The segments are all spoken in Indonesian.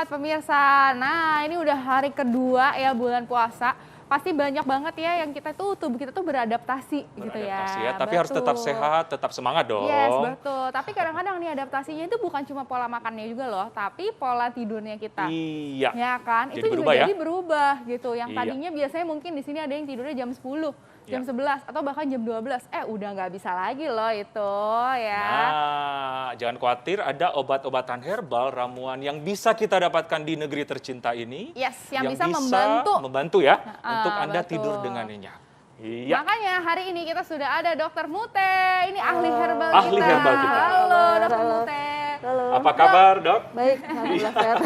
sehat pemirsa. Nah, ini udah hari kedua ya bulan puasa. Pasti banyak banget ya yang kita tubuh kita tuh beradaptasi gitu ya. Ya, tapi harus tetap sehat, tetap semangat dong. Yes, betul. Tapi kadang-kadang nih adaptasinya itu bukan cuma pola makannya juga loh, tapi pola tidurnya kita. Iya. Ya kan? Jadi Itu berubah juga ya? jadi berubah gitu. Yang Iya. tadinya biasanya mungkin di sini ada yang tidurnya jam 10, jam 11 atau bahkan jam 12. Udah nggak bisa lagi loh itu ya. Nah, jangan khawatir, ada obat-obatan herbal, ramuan yang bisa kita dapatkan di negeri tercinta ini. Yes, yang bisa membantu ya untuk Anda betul. tidur dengan nyenyak. Iya. Makanya hari ini kita sudah ada Dokter Mute. Ini ahli herbal Ahli kita. herbal kita. Halo Dokter Mute. Halo. Apa kabar, Dok? Baik, alhamdulillah sehat.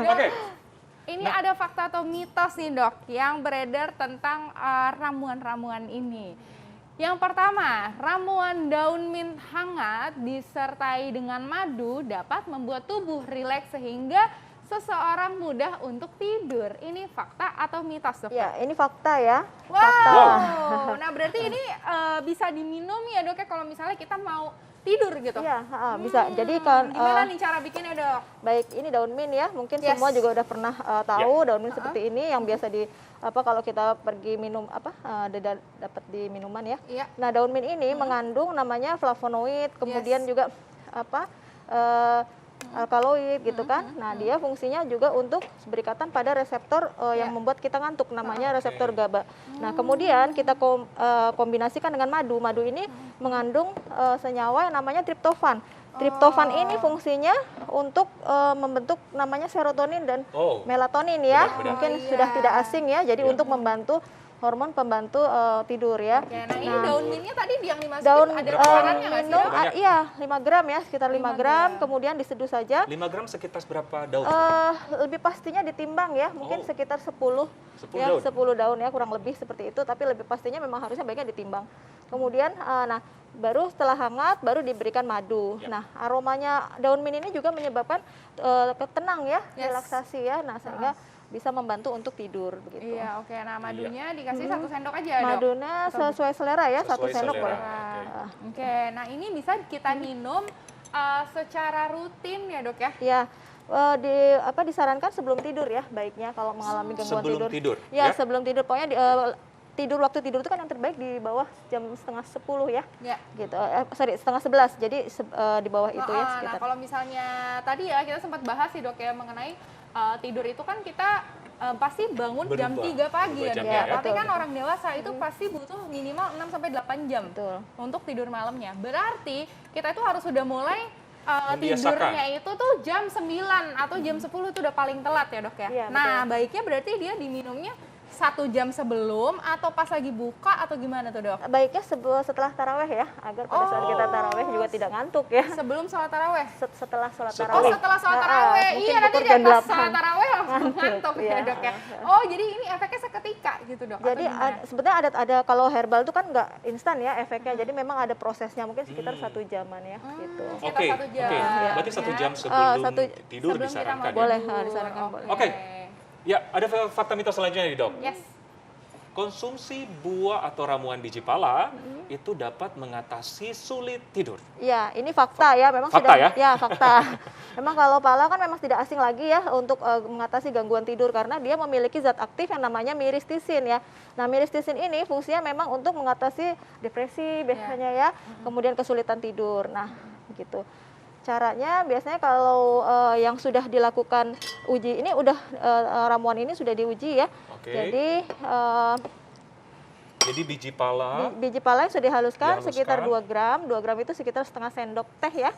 Oke. Ini ada fakta atau mitos nih dok yang beredar tentang ramuan-ramuan ini. Yang pertama, ramuan daun mint hangat disertai dengan madu dapat membuat tubuh rileks sehingga seseorang mudah untuk tidur. Ini fakta atau mitos dok? Ya, ini fakta ya. Wow. Fakta. Nah berarti ini bisa diminum ya dok ya kalau misalnya kita mau tidur gitu? Iya, bisa. Jadi kan gimana nih cara bikinnya dok? baik, ini daun mint ya. Mungkin Yes. semua juga udah pernah tahu daun mint seperti ini yang biasa di kalau kita pergi minum dapat di minuman ya. Iya. Nah, daun mint ini mengandung namanya flavonoid, kemudian juga alkaloid gitu kan. Nah, dia fungsinya juga untuk berikatan pada reseptor yang membuat kita ngantuk, namanya reseptor GABA. Nah, kemudian kita kombinasikan dengan madu. Madu ini mengandung senyawa yang namanya triptofan. Triptofan ini fungsinya untuk membentuk namanya serotonin dan melatonin ya. Mungkin sudah tidak asing ya. Jadi untuk membantu hormon pembantu tidur ya. Oke, nah ini daun mintnya tadi yang dimasukin Daun ada takarannya nggak sih? minum, Dok? iya 5 gram ya, sekitar 5 gram, kemudian diseduh saja. 5 gram sekitar berapa daun? Lebih pastinya ditimbang ya, mungkin sekitar 10 ya, daun. 10 daun ya, kurang lebih seperti itu, tapi lebih pastinya memang harusnya baiknya ditimbang. Kemudian baru setelah hangat baru diberikan madu. Nah, aromanya daun mint ini juga menyebabkan tenang ya, relaksasi ya. Nah, sehingga bisa membantu untuk tidur begitu. Iya, oke. Nah, madunya dikasih 1 sendok aja, Dok. Madunya sesuai selera ya, 1 sendok boleh. Oke, nah ini bisa kita minum secara rutin ya, Dok ya? Iya. Disarankan sebelum tidur ya, baiknya kalau mengalami gangguan Sebelum tidur, Ya, ya? sebelum tidur. Pokoknya waktu tidur itu kan yang terbaik di bawah jam setengah 10 ya. Ya. Gitu. Setengah 11. Jadi di bawah itu ya Nah, sekitar. kalau misalnya tadi ya kita sempat bahas sih, Dok ya, mengenai tidur itu kan kita pasti bangun jam 3 pagi ya, Dok ya. Tapi kan orang dewasa itu pasti butuh minimal 6 sampai 8 jam untuk tidur malamnya. Berarti kita itu harus sudah mulai tidurnya itu tuh jam 9 atau jam 10 itu udah paling telat ya, Dok ya. Iya, Nah, baiknya berarti dia diminumnya 1 jam sebelum atau pas lagi buka atau gimana tuh, Dok? Baiknya setelah taraweh ya, agar pada saat kita taraweh juga tidak ngantuk ya. Sebelum sholat taraweh? Setelah sholat Oh, taraweh. setelah sholat taraweh. Mungkin Iya, nanti pukul dia jam pas 8. sholat taraweh langsung ngantuk ya, Dok ya. Oh, jadi ini efeknya seketika gitu, Dok? Jadi sebenarnya ada kalau herbal itu kan nggak instan ya efeknya. Jadi memang ada prosesnya, mungkin sekitar 1 jaman ya gitu. Oke, berarti 1 jam sebelum tidur disarankan. Boleh, disarankan boleh. Oke. Ya, ada fakta mitos selanjutnya nih, Dok. Yes. Konsumsi buah atau ramuan biji pala itu dapat mengatasi sulit tidur. Iya, ini fakta ya, memang Fakta sudah ya? Fakta. Memang kalau pala kan memang tidak asing lagi ya untuk mengatasi gangguan tidur karena dia memiliki zat aktif yang namanya miristisin ya. Nah, miristisin ini fungsinya memang untuk mengatasi depresi biasanya ya, kemudian kesulitan tidur. Nah, begitu. Caranya biasanya kalau yang sudah dilakukan uji ini ramuan ini sudah diuji ya. Oke. Jadi biji pala Biji pala yang sudah dihaluskan sekitar 2 gram. 2 gram itu sekitar setengah sendok teh ya.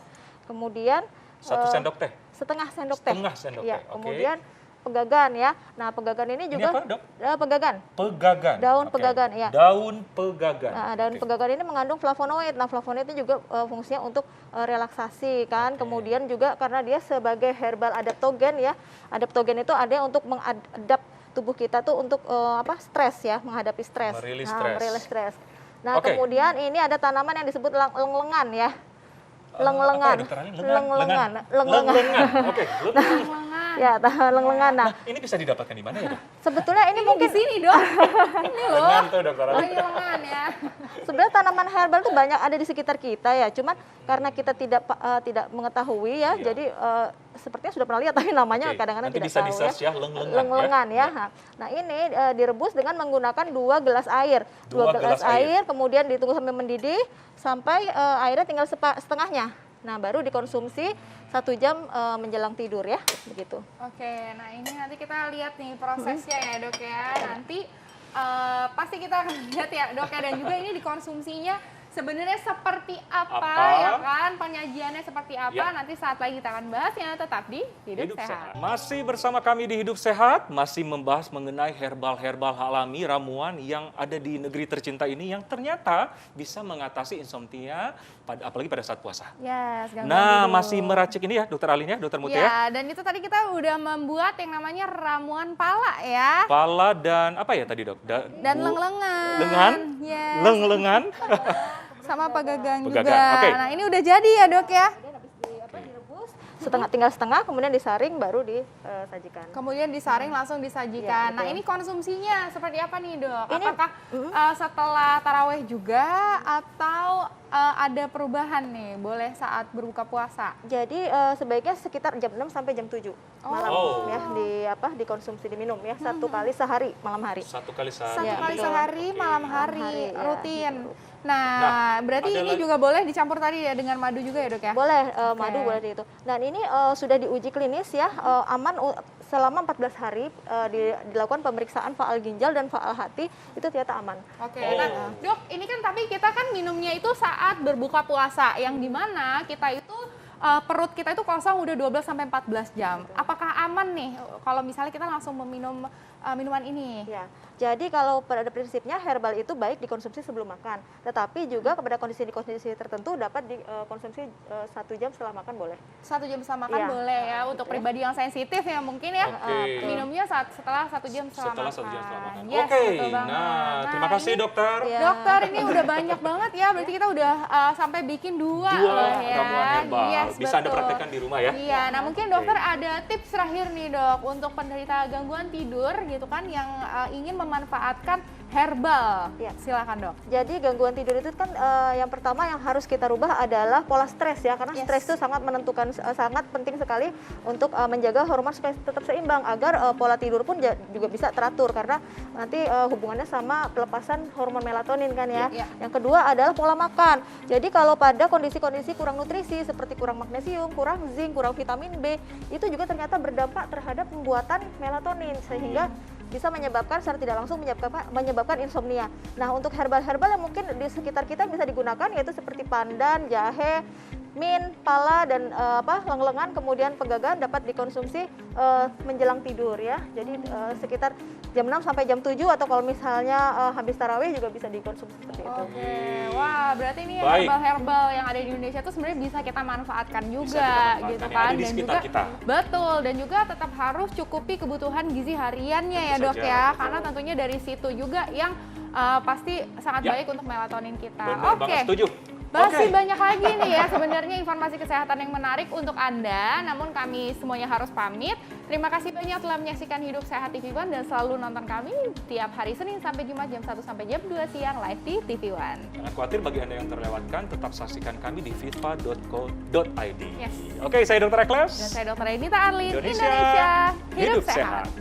Kemudian 1 sendok teh. setengah sendok teh. Setengah sendok Ya, teh. Oke. kemudian pegagan ya. Nah, pegagan ini juga apa, Dok? pegagan. Pegagan. Daun Oke. pegagan ya. Daun pegagan. Nah, daun pegagan ini mengandung flavonoid. Nah, flavonoid itu juga fungsinya untuk relaksasi kan. Kemudian juga karena dia sebagai herbal adaptogen ya. Adaptogen itu ada untuk mengadap tubuh kita tuh untuk stres ya, menghadapi stres. Merilis stres. Nah, kemudian ini ada tanaman yang disebut lenglengan ya. Lenglengan. Lengan. Oke. Ya, tahan lengan. Nah, Ini bisa didapatkan di mana ya, Dok? sebetulnya ini Ini mungkin di sini dong. Ini loh. Lengan tuh, Dokter Oh, Ali. ini lengan ya. sebenarnya tanaman herbal tuh banyak ada di sekitar kita ya. Cuman karena kita tidak mengetahui ya, jadi sepertinya sudah pernah lihat tapi namanya Oke, kadang-kadang nanti tidak bisa tahu di-search ya, Leng-lengan ya. Nah, ini direbus dengan menggunakan 2 gelas air. 2 gelas air, kemudian ditunggu sampai mendidih sampai airnya tinggal setengahnya. Nah, baru dikonsumsi 1 jam menjelang tidur ya, begitu. Oke, nah ini nanti kita lihat nih prosesnya ya dok ya. Nanti pasti kita akan lihat ya dok ya, dan juga ini dikonsumsinya sebenarnya seperti apa ya kan, penyajiannya seperti apa, Ya. nanti saat lagi kita akan bahasnya, tetap di Hidup Sehat. Masih bersama kami di Hidup Sehat, masih membahas mengenai herbal-herbal alami, ramuan yang ada di negeri tercinta ini yang ternyata bisa mengatasi insomnia, apalagi pada saat puasa. Yes, gangguan Nah, tidur. masih meracik ini ya, Dokter Alin ya, Dokter Mutia ya. Ya, dan itu tadi kita udah membuat yang namanya ramuan pala ya. Pala dan apa ya tadi, Dok? Dan leng-lengan. Lengan? Yes. Leng-lengan. Sama pegagan Pegagan, juga. oke. Nah, ini udah jadi ya dok ya. Direbus tinggal setengah, kemudian disaring baru disajikan. Kemudian disaring langsung disajikan. Iya, Nah, betul. ini konsumsinya seperti apa nih, Dok? Ini- Apakah setelah taraweh juga atau ada perubahan nih? Boleh saat berbuka puasa? Jadi sebaiknya sekitar jam 6 sampai jam 7 malam Oh. ya, dikonsumsi, diminum ya 1 kali sehari malam hari. 1 kali sehari. Satu Iya, kali betul. sehari, malam hari, hari, ya, rutin. gitu. Nah, berarti ada ini lagi- juga boleh dicampur tadi ya dengan madu juga ya, Dok ya? Boleh madu boleh di itu. Dan ini sudah diuji klinis ya, aman selama 14 hari dilakukan pemeriksaan faal ginjal dan faal hati, itu ternyata aman. Oke, Oh. nah dok, ini kan tapi kita kan minumnya itu saat berbuka puasa, yang dimana kita itu perut kita itu kosong udah 12 sampai 14 jam. Apakah aman nih kalau misalnya kita langsung meminum minuman ini? Ya, jadi kalau pada prinsipnya herbal itu baik dikonsumsi sebelum makan, tetapi juga kepada kondisi-kondisi tertentu dapat dikonsumsi 1 jam setelah makan boleh. 1 jam setelah makan Iya. boleh ya, untuk pribadi yang sensitif ya mungkin ya. Oke. Minumnya setelah 1 jam setelah Setelah makan. 1 jam setelah makan. Yes, Oke, betul banget. nah terima kasih ini- dokter. Iya. Dokter, ini udah banyak banget ya, berarti kita udah sampai bikin 2 Dua loh ya. ramuan herbal. Yes, Bisa Anda betul. praktekkan di rumah ya. Iya, nah mungkin Oke. dokter ada tips terakhir nih dok, untuk penderita gangguan tidur gitu kan, yang ingin memanfaatkan herbal. Iya. Silakan dok. Jadi gangguan tidur itu kan yang pertama yang harus kita rubah adalah pola stres ya, karena Yes. stres itu sangat menentukan, sangat penting sekali untuk menjaga hormon supaya tetap seimbang agar pola tidur pun juga bisa teratur, karena nanti hubungannya sama pelepasan hormon melatonin kan ya. Iya. Yang kedua adalah pola makan. Jadi kalau pada kondisi-kondisi kurang nutrisi seperti kurang magnesium, kurang zinc, kurang vitamin B, itu juga ternyata berdampak terhadap pembuatan melatonin sehingga bisa menyebabkan secara tidak langsung menyebabkan insomnia. Nah, untuk herbal-herbal yang mungkin di sekitar kita bisa digunakan yaitu seperti pandan, jahe, mint, pala, dan leng-lengan, kemudian pegagan dapat dikonsumsi menjelang tidur ya. Jadi sekitar jam 6 sampai jam 7, atau kalau misalnya habis tarawih juga bisa dikonsumsi seperti itu. Oke, wah berarti ini Baik. herbal-herbal yang ada di Indonesia itu sebenarnya bisa kita manfaatkan juga manfaatkan, gitu yang kan, ada di dan sekitar juga kita. betul, dan juga tetap harus cukupi kebutuhan gizi hariannya ya Tentu dok saja, ya, betul. karena tentunya dari situ juga yang pasti sangat Ya. baik untuk melatonin kita. Benar Oke. banget, setuju. Masih Oke. banyak lagi nih ya sebenarnya informasi kesehatan yang menarik untuk Anda, namun kami semuanya harus pamit. Terima kasih banyak telah menyaksikan Hidup Sehat TV One, dan selalu nonton kami tiap hari Senin sampai Jumat jam 1 sampai jam 2 siang live di TV One. Jangan khawatir bagi Anda yang terlewatkan, tetap saksikan kami di fitva.co.id. Yes. Oke, saya Dr. Ekles. Dan saya Dr. Edita Arlin, Indonesia Indonesia Hidup Sehat.